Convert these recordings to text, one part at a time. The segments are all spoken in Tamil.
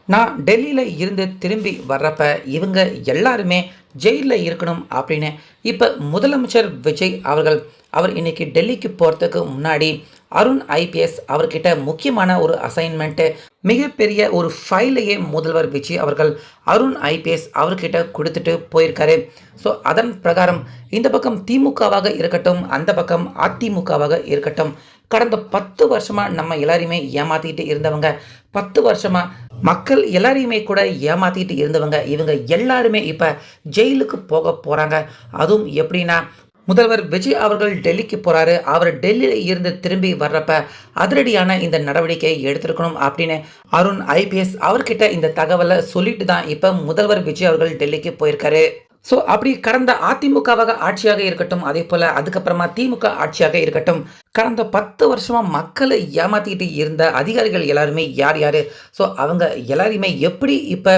நான் டெல்லியில் இருந்து திரும்பி வர்றப்ப இவங்க எல்லாருமே ஜெயிலில் இருக்கணும் அப்படின்னு இப்போ முதலமைச்சர் விஜய் அவர்கள் அவர் இன்னைக்கு டெல்லிக்கு போகிறதுக்கு முன்னாடி அருண் ஐபிஎஸ் அவர்கிட்ட முக்கியமான ஒரு அசைன்மெண்ட்டு மிகப்பெரிய ஒரு ஃபைலையே முதல்வர் விஜய் அவர்கள் அருண் ஐபிஎஸ் அவர்கிட்ட கொடுத்துட்டு போயிருக்காரு. ஸோ அதன் பிரகாரம் இந்த பக்கம் திமுகவாக இருக்கட்டும், அந்த பக்கம் அதிமுகவாக இருக்கட்டும், கடந்த 10 வருஷமாக நம்ம எல்லாரையுமே ஏமாற்றிட்டு இருந்தவங்க, 10 வருஷமாக மக்கள் எல்லாரையுமே கூட ஏமாற்றிட்டு இருந்தவங்க, இவங்க எல்லாருமே இப்போ ஜெயிலுக்கு போக போகிறாங்க. அதுவும் எப்படின்னா, முதல்வர் விஜய் அவர்கள் டெல்லிக்கு போகிறாரு. அவர் டெல்லியில் இருந்து திரும்பி வர்றப்ப அதிரடியான இந்த நடவடிக்கையை எடுத்திருக்கணும் அப்படின்னு அருண் ஐபிஎஸ் அவர்கிட்ட இந்த தகவலை சொல்லிட்டு தான் இப்போ முதல்வர் விஜய் அவர்கள் டெல்லிக்கு போயிருக்காரு. ஸோ அப்படி கடந்த அதிமுகவாக ஆட்சியாக இருக்கட்டும், அதே போல் அதுக்கப்புறமா திமுக ஆட்சியாக இருக்கட்டும், கடந்த 10 வருஷமாக மக்களை ஏமாற்றிட்டு இருந்த அதிகாரிகள் எல்லாருமே யார் யார், ஸோ அவங்க எல்லாரையுமே எப்படி இப்போ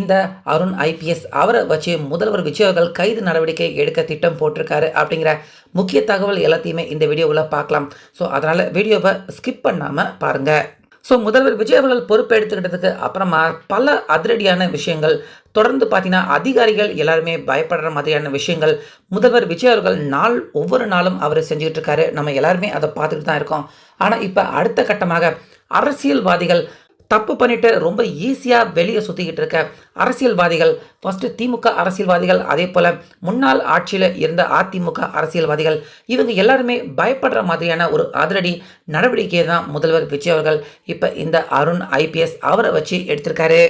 இந்த அருண் ஐபிஎஸ் அவரை வச்சு முதல்வர் விஜய் அவர்கள் கைது நடவடிக்கை எடுக்க திட்டம் போட்டிருக்காரு அப்படிங்கிற முக்கிய தகவல் எல்லாத்தையுமே இந்த வீடியோவில் பார்க்கலாம். ஸோ அதனால் வீடியோவை ஸ்கிப் பண்ணாமல் பாருங்கள். ஸோ முதல்வர் விஜய் அவர்கள் பொறுப்பு எடுத்துக்கிட்டதுக்கு அப்புறமா பல அதிரடியான விஷயங்கள் தொடர்ந்து பார்த்தீங்கன்னா அதிகாரிகள் எல்லாருமே பயப்படுற மாதிரியான விஷயங்கள் முதல்வர் விஜய் அவர்கள் ஒவ்வொரு நாளும் அவர் செஞ்சுக்கிட்டு இருக்காரு. நம்ம எல்லாருமே அதை பார்த்துக்கிட்டு தான் இருக்கோம். ஆனால் இப்போ அடுத்த கட்டமாக அரசியல்வாதிகள் தப்பு பண்ணிட்டு ரொம்ப ஈஸியாக வெளியே சுற்றிக்கிட்டு இருக்க அரசியல்வாதிகள், ஃபஸ்ட்டு திமுக அரசியல்வாதிகள், அதே போல் முன்னாள் ஆட்சியில் இருந்த அதிமுக அரசியல்வாதிகள், இவங்க எல்லாருமே பயப்படுற மாதிரியான ஒரு அதிரடி நடவடிக்கையை தான் முதல்வர் விஜய் அவர்கள் இப்போ இந்த அருண் ஐபிஎஸ் அவரை வச்சு எடுத்திருக்காரு.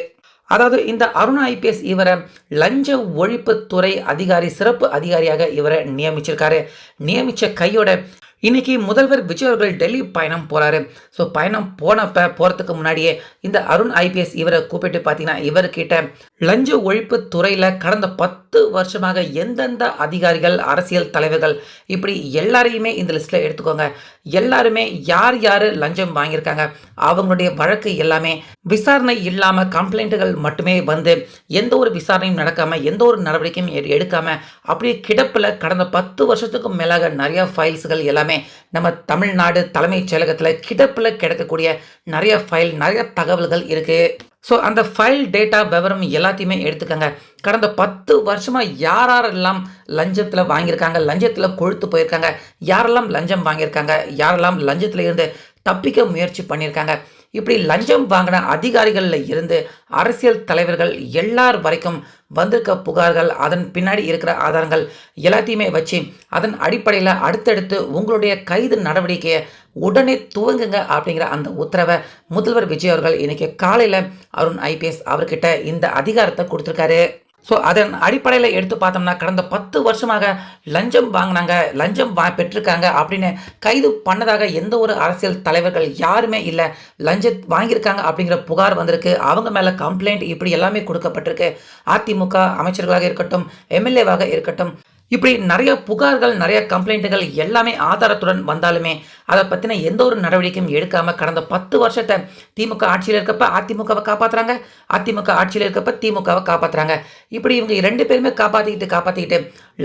அதாவது இந்த அருண் ஐபிஎஸ் இவரை லஞ்ச ஒழிப்புத்துறை அதிகாரி, சிறப்பு அதிகாரியாக இவரை நியமிச்சிருக்காரு. நியமித்த கையோட இன்னைக்கு முதல்வர் விஜய் அவர்கள் டெல்லி பயணம் போகிறாரு. ஸோ பயணம் போகிறதுக்கு முன்னாடியே இந்த அருண் ஐபிஎஸ் இவரை கூப்பிட்டு பார்த்தீங்கன்னா இவர்கிட்ட லஞ்ச ஒழிப்பு துறையில் கடந்த 10 வருஷமாக எந்தெந்த அதிகாரிகள், அரசியல் தலைவர்கள், இப்படி எல்லாரையுமே இந்த லிஸ்ட்டில் எடுத்துக்கோங்க. எல்லாருமே யார் யார் லஞ்சம் வாங்கியிருக்காங்க, அவங்களுடைய வழக்கு எல்லாமே விசாரணை இல்லாமல் கம்ப்ளைண்ட்டுகள் மட்டுமே வந்து எந்த ஒரு விசாரணையும் நடக்காமல், எந்த ஒரு நடவடிக்கையும் எடுக்காமல் அப்படியே கிடப்பில் கடந்த 10 வருஷத்துக்கும் மேலாக நிறையா ஃபைல்ஸ்கள் எல்லாமே நம்ம தமிழ்நாடு தலைமைச் செயலகத்தில் கிடப்பில் கிடக்கக்கூடிய நிறைய ஃபைல், நிறைய தகவல்கள் இருக்குது. ஸோ அந்த ஃபைல் டேட்டா விவரம் எல்லாத்தையுமே எடுத்துக்கங்க. கடந்த 10 வருஷமாக யாரெல்லாம் லஞ்சத்தில் வாங்கியிருக்காங்க, லஞ்சத்தில் கொழுத்து போயிருக்காங்க, யாரெல்லாம் லஞ்சம் வாங்கியிருக்காங்க, யாரெல்லாம் லஞ்சத்தில் இருந்து தப்பிக்க முயற்சி பண்ணியிருக்காங்க, இப்படி லஞ்சம் வாங்கின அதிகாரிகளில் இருந்து அரசியல் தலைவர்கள் எல்லார் வரைக்கும் வந்திருக்க புகார்கள், அதன் பின்னாடி இருக்கிற ஆதாரங்கள் எல்லாத்தையுமே வச்சு அதன் அடிப்படையில் அடுத்தடுத்து உங்களுடைய கைது நடவடிக்கையை உடனே துவங்குங்க அப்படிங்கிற அந்த உத்தரவை முதல்வர் விஜய் அவர்கள் இன்னைக்கு காலையில் அருண் ஐபிஎஸ் அவர்கிட்ட இந்த அதிகாரத்தை கொடுத்துருக்காரு. ஸோ அதன் அடிப்படையில் எடுத்து பார்த்தோம்னா கடந்த 10 வருஷமாக லஞ்சம் வாங்கினாங்க, லஞ்சம் பெற்றிருக்காங்க அப்படின்னு கைது பண்ணதாக எந்த ஒரு அரசியல் தலைவர்கள் யாருமே இல்லை. லஞ்சம் வாங்கியிருக்காங்க அப்படிங்கிற புகார் வந்திருக்கு, அவங்க மேலே கம்ப்ளைண்ட் இப்படி எல்லாமே கொடுக்கப்பட்டிருக்கு. அதிமுக அமைச்சர்களாக இருக்கட்டும், எம்எல்ஏவாக இருக்கட்டும், இப்படி நிறைய புகார்கள், நிறைய கம்ப்ளைண்ட்டுகள் எல்லாமே ஆதாரத்துடன் வந்தாலுமே அதை பற்றின எந்த ஒரு நடவடிக்கையும் எடுக்காமல் கடந்த 10 வருஷத்தை திமுக ஆட்சியில் இருக்கப்ப அதிமுகவை காப்பாற்றுறாங்க, அதிமுக ஆட்சியில் இருக்கப்ப திமுகவை காப்பாற்றுறாங்க. இப்படி இவங்க 2 பேருமே காப்பாற்றிக்கிட்டு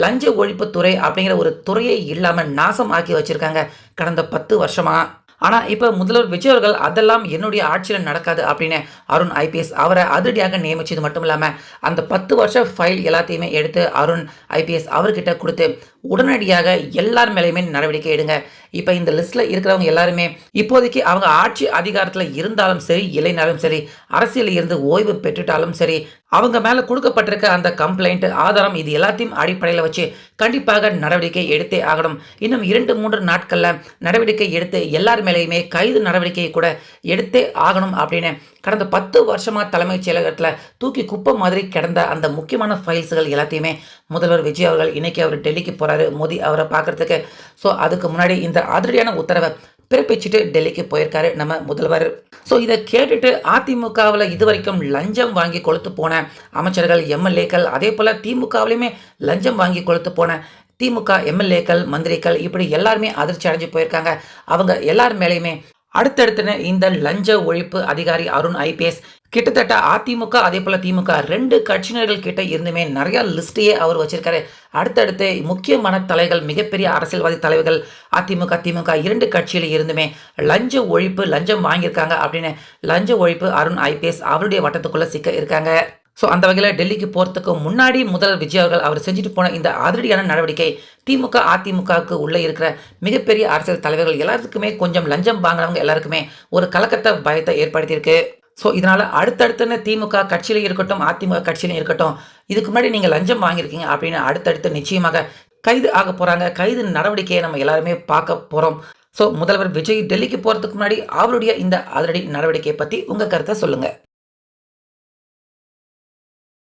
லஞ்ச ஒழிப்புத்துறை அப்படிங்கிற ஒரு துறையை இல்லாமல் நாசம் ஆக்கி வச்சுருக்காங்க கடந்த 10 வருஷமாக. ஆனால் இப்போ முதல்வர் விஜய் அவர்கள் அதெல்லாம் என்னுடைய ஆட்சியில் நடக்காது அப்படின்னு அருண் ஐபிஎஸ் அவரை அதிரடியாக நியமிச்சது மட்டும் இல்லாமல் அந்த 10 வருஷ ஃபைல் எல்லாத்தையுமே எடுத்து அருண் ஐபிஎஸ் அவர்கிட்ட கொடுத்து உடனடியாக எல்லார் மேலேயுமே நடவடிக்கை எடுங்க. இப்போ இந்த லிஸ்ட்டில் இருக்கிறவங்க எல்லாருமே இப்போதைக்கு அவங்க ஆட்சி அதிகாரத்தில் இருந்தாலும் சரி, இல்லைனாலும் சரி, அரசியலில் இருந்து ஓய்வு பெற்றுட்டாலும் சரி, அவங்க மேலே கொடுக்கப்பட்டிருக்க அந்த கம்ப்ளைண்ட், ஆதாரம், இது எல்லாத்தையும் அடிப்படையில் வச்சு கண்டிப்பாக நடவடிக்கை எடுத்தே ஆகணும். இன்னும் 2-3 நாட்களில் நடவடிக்கை எடுத்து எல்லார் மேலேயுமே கைது நடவடிக்கையை கூட எடுத்தே ஆகணும் அப்படின்னு கடந்த 10 வருஷமாக தலைமைச் செயலகத்தில் தூக்கி குப்பை மாதிரி கிடந்த அந்த முக்கியமான ஃபைல்ஸ்கள் எல்லாத்தையுமே முதல்வர் விஜய் அவர்கள் இன்னைக்கு அவர் டெல்லிக்கு போகிறாரு மோடி அவரை பார்க்குறதுக்கு. ஸோ அதுக்கு முன்னாடி இந்த அதிரடியான உத்தரவை பிறப்பிச்சுட்டு டெல்லிக்கு போயிருக்காரு நம்ம முதல்வர். ஸோ இதை கேட்டுட்டு அதிமுகவில் இதுவரைக்கும் லஞ்சம் வாங்கி கொளுத்து போன அமைச்சர்கள், எம்எல்ஏக்கள், அதே போல் திமுகவிலையுமே லஞ்சம் வாங்கி கொளுத்து போன திமுக எம்எல்ஏக்கள், மந்திரிகள், இப்படி எல்லாருமே அதிர்ச்சி அடைஞ்சு போயிருக்காங்க. அவங்க எல்லார் மேலேயுமே அடுத்தடுத்துன்னு இந்த லஞ்ச ஒழிப்பு அதிகாரி அருண் ஐபிஎஸ் கிட்டத்தட்ட அதிமுக அதே போல திமுக 2 கட்சியினர்கள் கிட்ட இருந்துமே நிறைய லிஸ்டையே அவர் வச்சிருக்காரு. அடுத்தடுத்து முக்கியமான தலைகள், மிகப்பெரிய அரசியல்வாதி தலைவர்கள் அதிமுக, திமுக 2 கட்சியில இருந்துமே லஞ்ச ஒழிப்பு, லஞ்சம் வாங்கியிருக்காங்க அப்படின்னு லஞ்ச ஒழிப்பு அருண் ஐபிஎஸ் அவருடைய வட்டத்துக்குள்ள சிக்க இருக்காங்க. ஸோ அந்த வகையில் டெல்லிக்கு போகிறதுக்கு முன்னாடி முதல்வர் விஜய் அவர்கள் அவர் செஞ்சுட்டு போன இந்த அதிரடியான நடவடிக்கை திமுக, அதிமுகவுக்கு உள்ளே இருக்கிற மிகப்பெரிய அரசியல் தலைவர்கள் எல்லாத்துக்குமே கொஞ்சம் லஞ்சம் வாங்கினவங்க எல்லாருக்குமே ஒரு கலக்கத்தை, பயத்தை ஏற்படுத்தியிருக்கு. ஸோ இதனால் அடுத்தடுத்துன்னு திமுக கட்சியிலும் இருக்கட்டும், அதிமுக கட்சியிலும் இருக்கட்டும், இதுக்கு முன்னாடி நீங்கள் லஞ்சம் வாங்கியிருக்கீங்க அப்படின்னு அடுத்தடுத்து நிச்சயமாக கைது ஆக போகிறாங்க. கைது நடவடிக்கையை நம்ம எல்லாருமே பார்க்க போகிறோம். ஸோ முதல்வர் விஜய் டெல்லிக்கு போகிறதுக்கு முன்னாடி அவருடைய இந்த அதிரடி நடவடிக்கையை பற்றி உங்கள் கருத்தை சொல்லுங்கள்.